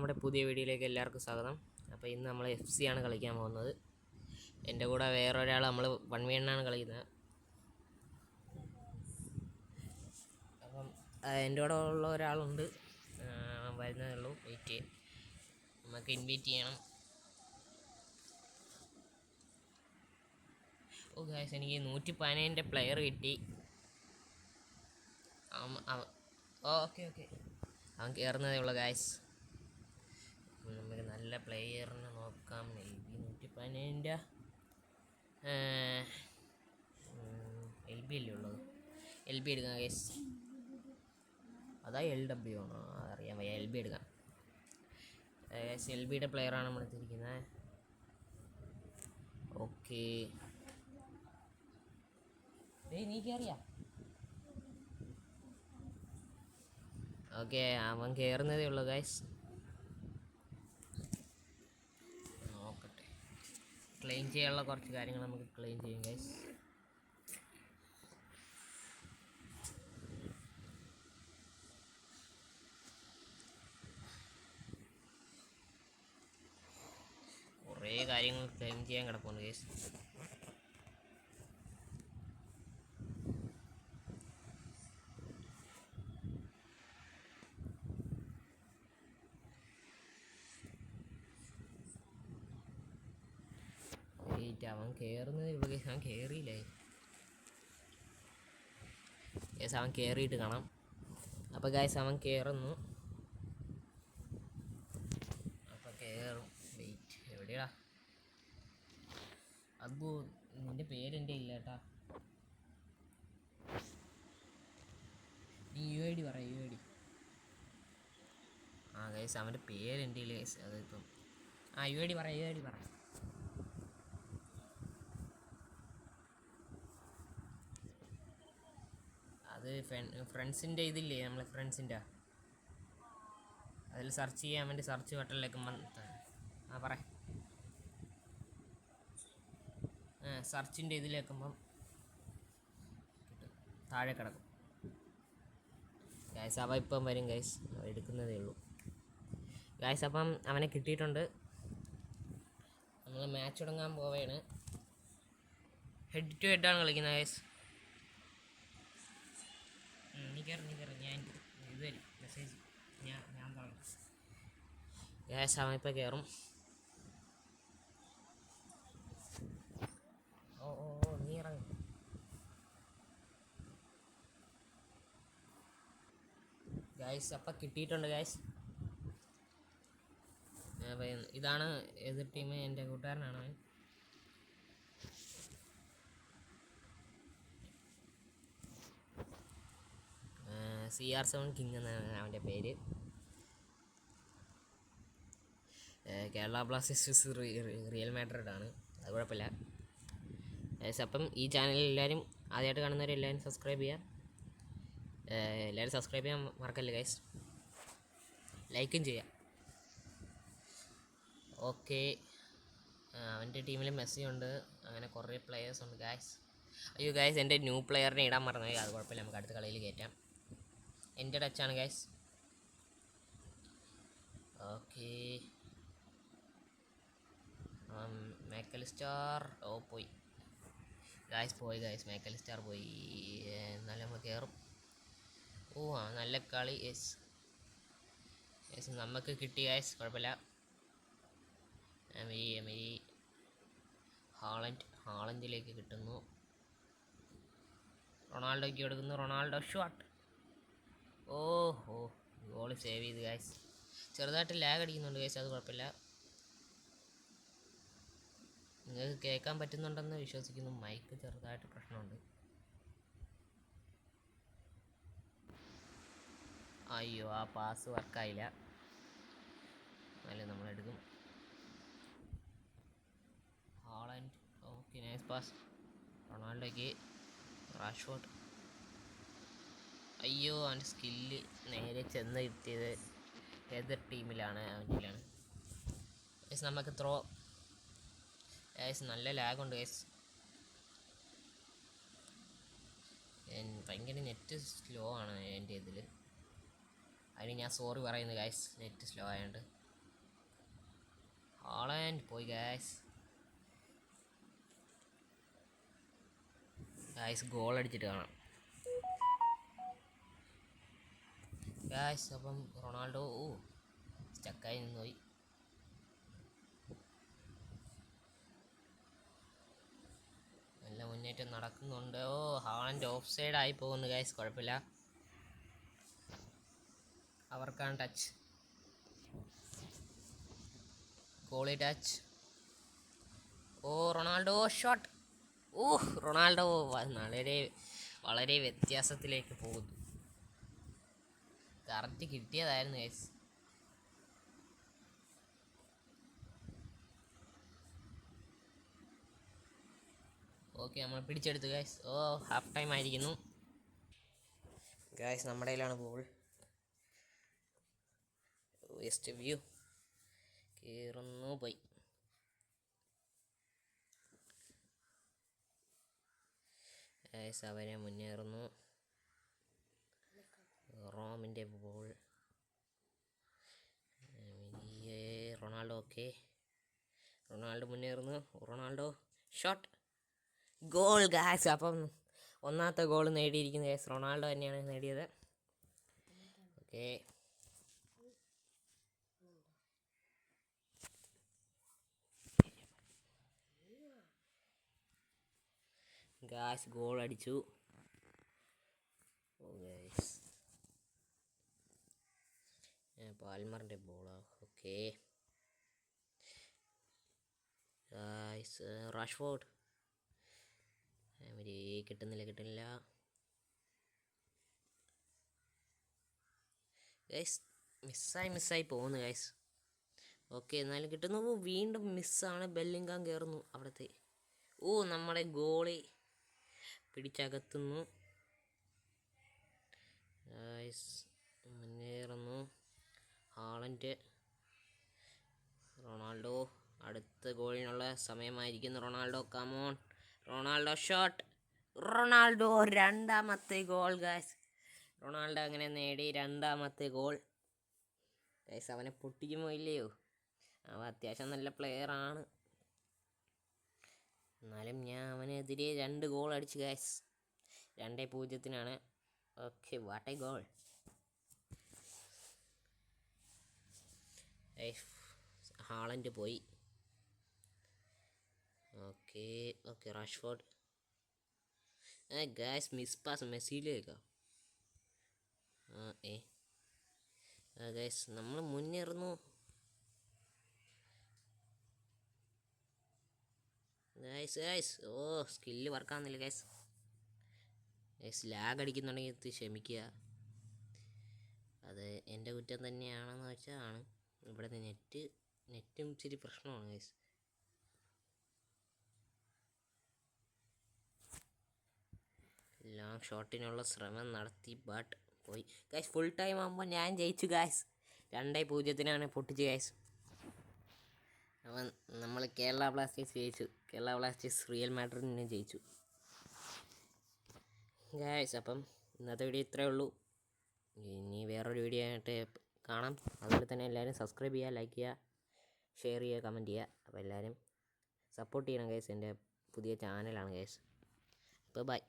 നമ്മുടെ പുതിയ വീഡിയോയിലേക്ക് എല്ലാവർക്കും സ്വാഗതം. അപ്പോൾ ഇന്ന് നമ്മൾ FC ആണ് കളിക്കാൻ പോകുന്നത്. എൻ്റെ കൂടെ വേറൊരാൾ നമ്മൾ 1v1 ആണ് കളിക്കുന്നത്. അപ്പം എൻ്റെ കൂടെ ഉള്ള ഒരാളുണ്ട്, വരുന്നതേ ഉള്ളൂ. വെയിറ്റ് ചെയ്യാം, നമുക്ക് ഇൻവൈറ്റ് ചെയ്യണം. ഓ ഗായ്സ്, എനിക്ക് 115 പ്ലെയർ കിട്ടി. ഓക്കെ അവൻ കയറുന്നതേ ഉള്ളൂ ഗായ്സ്. നമുക്ക് നല്ല പ്ലെയറിനെ നോക്കാം. LB 115 LB അല്ലേ ഉള്ളത്. LB എടുക്കാം ഗൈസ്. അതാ LW ആണോ അറിയാൻ വയ്യ. LB എടുക്കാം ഗൈസ്. LBയുടെ പ്ലെയറാണ് നമ്മൾ എടുത്തിരിക്കുന്നത്. ഓക്കെ, നീ കയറിയാ? ഓക്കെ, അവൻ കയറുന്നതേ ഉള്ളൂ ഗൈസ്. നോക്കട്ടെ, ക്ലെയിം ചെയ്യാനുള്ള കുറച്ച് കാര്യങ്ങൾ നമുക്ക് ക്ലെയിം ചെയ്യും ഗൈസ്. കുറേ കാര്യങ്ങൾ ക്ലെയിം ചെയ്യാൻ കിടപ്പുണ്ട് ഗൈസ്. അവൻ കയറുന്നതേ ഉള്ളൂ ഗൈസ്. അവൻ കയറിയില്ലേ ഗൈസ്? അവൻ കയറിയിട്ട് കാണാം. അപ്പോൾ ഗൈസ് അവൻ കയറുന്നു. അപ്പോൾ കയറും. വെയിറ്റ്, എവിടെയാ അബു? നിൻ്റെ പേരെൻ്റെ ഇല്ല കേട്ടാ. നീ UID പറ, UID. ഗൈസ് അവൻ്റെ പേരെൻ്റെ ഇല്ല ഗൈസ്. അതിപ്പം UID പറ, UID പറ. അത് ഫ്രണ്ട്സിൻ്റെ ഇതില്ലേ, നമ്മളെ ഫ്രണ്ട്സിൻ്റെ അതിൽ സെർച്ച് ചെയ്യാൻ വേണ്ടി സെർച്ച് ബട്ടണിലേക്ക് പറ. സെർച്ചിൻ്റെ ഇതിലേക്കുമ്പം താഴെ കിടക്കും ഗൈസ്. അവ ഇപ്പം വരും ഗൈസ്, എടുക്കുന്നതേ ഉള്ളൂ ഗൈസ്. അപ്പം അവനെ കിട്ടിയിട്ടുണ്ട്. നമ്മൾ മാച്ച് തുടങ്ങാൻ പോവുകയാണ്. ഹെഡ് ടു ഹെഡാണ് കളിക്കുന്നത് ഗൈസ്. നീ കയറി ഞാൻ ഇത് വരും മെസ്സേജ്. ഞാൻ പറഞ്ഞു ഗൈസ്. അവൻ ഇപ്പം കയറും. ഓ നീ ഇറങ്ങും ഗൈസ്. അപ്പം കിട്ടിയിട്ടുണ്ട് ഗൈസ്. ഇതാണ് എതിർ ടീം. എൻ്റെ കൂട്ടുകാരനാണ് അവൻ. CR7 കിങ് എന്നാണ് അവൻ്റെ പേര്. കേരള ബ്ലാസ്റ്റേഴ്സ് റിയൽ മാഡ്രിഡ് ആണ്. അത് കുഴപ്പമില്ല ഗൈസ്. അപ്പം ഈ ചാനലിൽ എല്ലാവരും ആദ്യമായിട്ട് കാണുന്നവരെല്ലാവരും സബ്സ്ക്രൈബ് ചെയ്യാം. എല്ലാവരും സബ്സ്ക്രൈബ് ചെയ്യാൻ മറക്കല്ലേ ഗൈസ്. ലൈക്കും ചെയ്യാം. ഓക്കെ, അവൻ്റെ ടീമിൽ മെസ്സി ഉണ്ട്. അങ്ങനെ കുറേ പ്ലെയേഴ്സ് ഉണ്ട് ഗൈസ്. അയ്യോ ഗൈസ്, എൻ്റെ ന്യൂ പ്ലെയറിനെ ഇടാൻ മറന്നു. അത് കുഴപ്പമില്ല, നമുക്ക് അടുത്ത കളിയിൽ കയറ്റാം. എൻ്റെ ടച്ചാണ് ഗൈസ്. ഓക്കെ, മാക്കലിസ്റ്റാർ പോയി ഗൈസ്. മാക്കലിസ്റ്റാർ പോയി. എന്നാലും നമ്മൾ കയറും. നല്ല കളി. യെസ് നമുക്ക് കിട്ടി ഗൈസ്, കുഴപ്പമില്ല. എമരി ഹാളൻഡിലേക്ക് കിട്ടുന്നു. റൊണാൾഡോയ്ക്ക് കൊടുക്കുന്നു. Ronaldo shot. ഓഹോ, ഗോൾ സേവ് ചെയ്ത് ഗൈസ്. ചെറുതായിട്ട് ലാഗ് അടിക്കുന്നുണ്ട് ഗൈസ്, അത് കുഴപ്പമില്ല. നിങ്ങൾക്ക് കേൾക്കാൻ പറ്റുന്നുണ്ടെന്ന് വിശ്വസിക്കുന്നു. മൈക്ക് ചെറുതായിട്ട് പ്രശ്നമുണ്ട്. അയ്യോ, ആ പാസ് വർക്കായില്ല. എന്നാലും നമ്മളെടുക്കും. ഹാളൻഡ്. Okay, nice pass. റൊണാൾഡോയ്ക്ക്. റാഷ്ഫോർഡ്. അയ്യോ, അവൻ്റെ സ്കില്ല് നേരെ ചെന്ന് കിട്ടിയത് എതിർ ടീമിലാണ്. അവൻ്റെയിലാണ് ഗൈസ്. നമുക്ക് ത്രോ ഗൈസ്. നല്ല ലാഗുണ്ട് ഗൈസ്. ഭയങ്കര നെറ്റ് സ്ലോ ആണ് എൻ്റെ ഇതിൽ. അതിന് ഞാൻ സോറി പറയുന്നു ഗൈസ്, നെറ്റ് സ്ലോ ആയതുകൊണ്ട്. ഹാളൻഡ് പോയി ഗായ്സ്. ഗോൾ അടിച്ചിട്ട് കാണാം ഗായ്സ്. അപ്പം റൊണാൾഡോ സ്റ്റക്കായി നിന്ന് പോയി. നല്ല മുന്നേറ്റം നടക്കുന്നുണ്ട്. ഹാളൻഡ് ഓഫ് സൈഡ് ആയി പോകുന്നു ഗായ്സ്. കുഴപ്പമില്ല, അവർക്കാണ് touch. Goalie touch. Ronaldo shot. Ronaldo വളരെ വ്യത്യാസത്തിലേക്ക് പോകുന്നു. കറക്റ്റ് കിട്ടിയതായിരുന്നു ഗൈസ്. ഓക്കെ, നമ്മൾ പിടിച്ചെടുത്തു ഗൈസ്. ഹാഫ് ടൈം ആയിരിക്കുന്നു ഗൈസ്. നമ്മുടെ കയ്യിലാണ് ബോൾ. വെസ്റ്റ് വ്യൂ കയറുന്നു. പോയി. ഗൈസ് അവരെ മുന്നേറുന്നു. റോമിൻ്റെ ബോൾ. റൊണാൾഡോ. ഓക്കെ, റൊണാൾഡോ മുന്നേറുന്നു. Ronaldo shot. Goal guys. അപ്പം ഒന്നാമത്തെ ഗോൾ നേടിയിരിക്കുന്നത് ഗായ്സ് റൊണാൾഡോ തന്നെയാണ് നേടിയത്. ഓക്കെ, ഗായ്സ് ഗോൾ അടിച്ചു. ഗായ്സ് പാൽമറിൻ്റെ ബോളാ. Okay guys, Rashford. കിട്ടുന്നില്ല ഗൈസ്. മിസ്സായി പോകുന്നു ഗൈസ്. ഓക്കെ, എന്നാലും കിട്ടുന്നു. വീണ്ടും മിസ്സാണ്. ബെല്ലിംഗാം കയറുന്നു അവിടത്തെ. നമ്മുടെ ഗോളി പിടിച്ചകത്തുന്നു ഗൈസ്. മുന്നേറുന്നു ഹാളൻഡ്. റൊണാൾഡോ. അടുത്ത ഗോളിനുള്ള സമയമായിരിക്കുന്നു. Ronaldo come on. Ronaldo shot. Ronaldo രണ്ടാമത്തെ ഗോൾ ഗായ്സ്. റൊണാൾഡോ അങ്ങനെ നേടി രണ്ടാമത്തെ ഗോൾ ഗൈസ്. അവനെ പൊട്ടിക്കുമോ ഇല്ലയോ? അവൻ അത്യാവശ്യം നല്ല പ്ലെയറാണ്. എന്നാലും ഞാൻ അവനെതിരെ 2 ഗോൾ അടിച്ചു guys. 2-0. Okay, what a goal. Haaland പോയി. Okay Rashford. Guys miss pass മെസ്സിയിലേക്കാ. ഗൈസ് നമ്മൾ മുന്നേറുന്നു ഗൈസ്. സ്കില്ല് വർക്കാവുന്നില്ല ഗൈസ്. ലാഗ് അടിക്കുന്നുണ്ടെങ്കിൽ ക്ഷമിക്കുക. അത് എൻ്റെ കുറ്റം തന്നെയാണെന്ന് വെച്ചാൽ ആണ്. ഇവിടെ നെറ്റും ഇച്ചിരി പ്രശ്നമാണ് ഗൈസ്. ലോങ് ഷോട്ടിനുള്ള ശ്രമം നടത്തി, ബട്ട് പോയി ഗൈസ്. ഫുൾ ടൈം ആകുമ്പോൾ ഞാൻ ജയിച്ചു ഗൈസ്. 2-0 പൊട്ടിച്ചു ഗൈസ്. അപ്പം നമ്മൾ കേരള ബ്ലാസ്റ്റേഴ്സ് ജയിച്ചു. കേരള ബ്ലാസ്റ്റേഴ്സ് റിയൽ മാഡ്രിഡിനെ ജയിച്ചു ഗൈസ്. അപ്പം ഇന്നത്തെ വീഡിയോ ഇത്രയേ ഉള്ളൂ. ഇനി വേറൊരു വീഡിയോ ആയിട്ട് കാണാം. അതുപോലെ തന്നെ എല്ലാവരും സബ്സ്ക്രൈബ് ചെയ്യുക, ലൈക്ക് ചെയ്യുക, ഷെയർ ചെയ്യുക, കമൻറ്റ് ചെയ്യുക. അപ്പോൾ എല്ലാവരും സപ്പോർട്ട് ചെയ്യണം ഗൈസ്. എൻ്റെ പുതിയ ചാനലാണ് ഗൈസ്. അപ്പോൾ ബൈ.